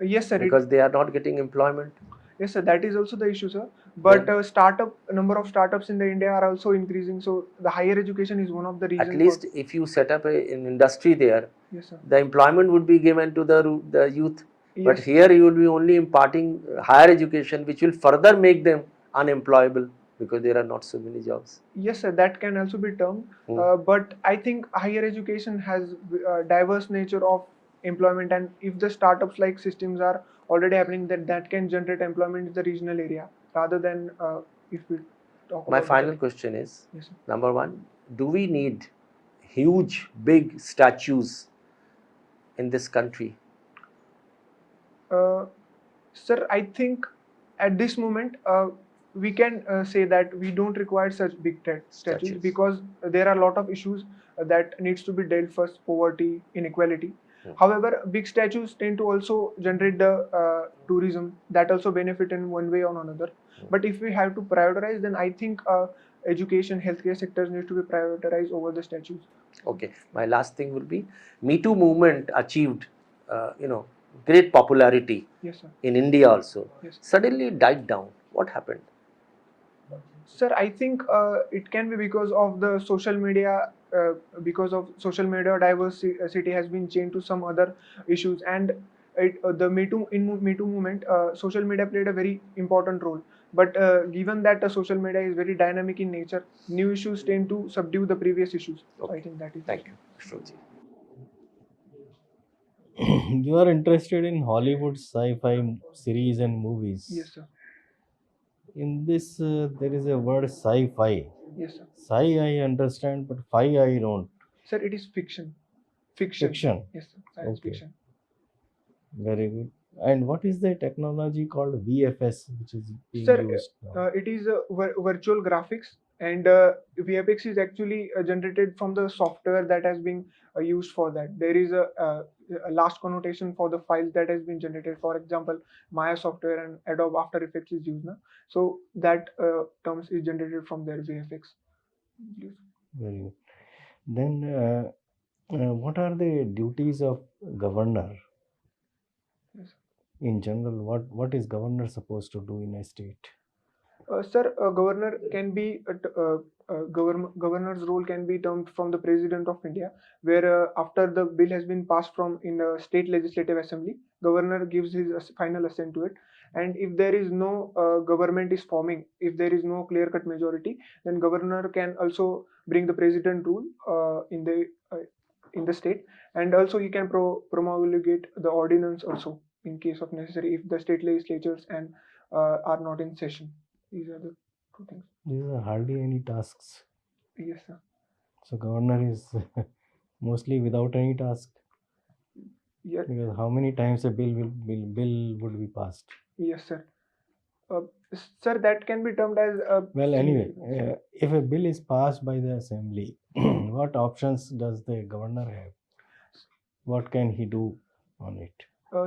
Yes, sir. because they are not getting employment. Yes, sir. That is also the issue, sir. But number of startups in the India are also increasing. So the higher education is one of the At reasons. least if you set up an industry there, Yes, sir. the employment would be given to the youth. But Yes. here you will be only imparting higher education, which will further make them unemployable because there are not so many jobs. Yes, sir. That can also be termed. But I think higher education has diverse nature of employment, and if the startups like systems are already happening, that can generate employment in the regional area rather than if we talk My about final question is, Yes, sir. number one, do we need huge, big statues in this country? Uh, Sir, I think at this moment we can say that we don't require such big statues because there are a lot of issues that needs to be dealt first: poverty, inequality. However, big statues tend to also generate the tourism that also benefit in one way or another. But if we have to prioritize, then I think education, healthcare sectors need to be prioritized over the statues. Okay, my last thing will be, Me Too movement achieved, great popularity. Yes, sir. In India also. Yes. Suddenly it died down. What happened? Sir, I think it can be because of the social media. Because of social media, diversity has been changed to some other issues, and the Me Too movement, social media played a very important role. But given that social media is very dynamic in nature, new issues tend to subdue the previous issues. Okay. I think that is. Thank you, Shruti. You are interested in Hollywood sci-fi series and movies. Yes, sir. In this, there is a word sci-fi. Yes, sir. Sci I understand, but fi I don't. Sir, it is fiction. Fiction. Fiction. Yes, sir. Science Okay. fiction. Very good. And what is the technology called VFS, which is being Sir, used now? it is virtual graphics, and VFX is actually generated from the software that has been used for that. There is a last connotation for the files that has been generated. For example, Maya software and Adobe After Effects is used now. So that terms is generated from their VFX. Very good. Then, what are the duties of governor? Yes. In general, what is governor supposed to do in a state? Sir, governor can be governor's role can be termed from the president of India, where after the bill has been passed from in the state legislative assembly, governor gives his final assent to it. And if there is no government is forming, if there is no clear-cut majority, then governor can also bring the president rule in the state, and also he can promulgate the ordinance also in case of necessary if the state legislatures and are not in session. These are the two things. These are hardly any tasks. Yes, sir. So governor is mostly without any task. Yes. Because how many times a bill would be passed? Yes, sir. Sir, that can be termed as a. Well, anyway, if a bill is passed by the assembly, what options does the governor have? What can he do on it?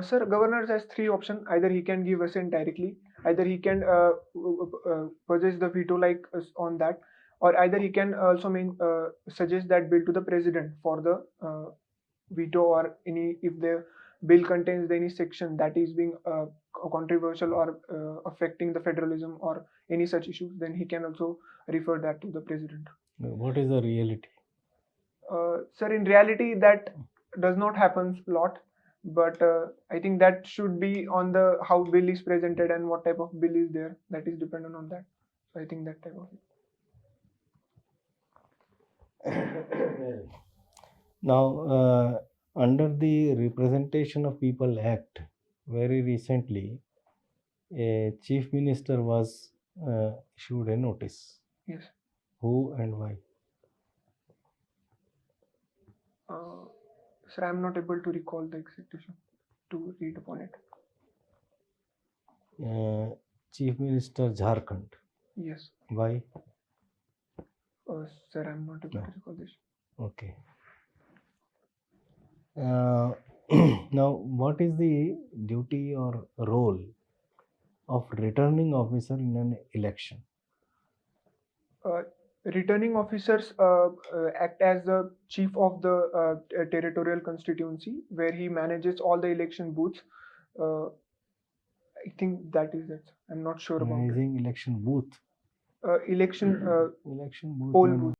Sir, governor has three options. Either he can give assent directly, either he can possess the veto like on that, or either he can also suggest that bill to the president for the veto, or any if the bill contains any section that is being controversial or affecting the federalism or any such issues, then he can also refer that to the president. What is the reality? Sir, in reality, that does not happen a lot, but I think that should be on the how bill is presented and what type of bill is there. That is dependent on that. So I think that type of. Now, under the Representation of People Act, very recently, a chief minister was issued a notice. Yes. Who and why? Sir, I'm not able to recall the exact issue to read upon it. Chief Minister Jharkhand. Yes. Why? Sir, I'm not able to recall this. Okay. Now, what is the duty or role of returning officer in an election? Returning officers act as the chief of the territorial constituency, where he manages all the election booths Uh, I think that is it. I'm not sure about I it. think election booth. Election Election booth. poll means booth.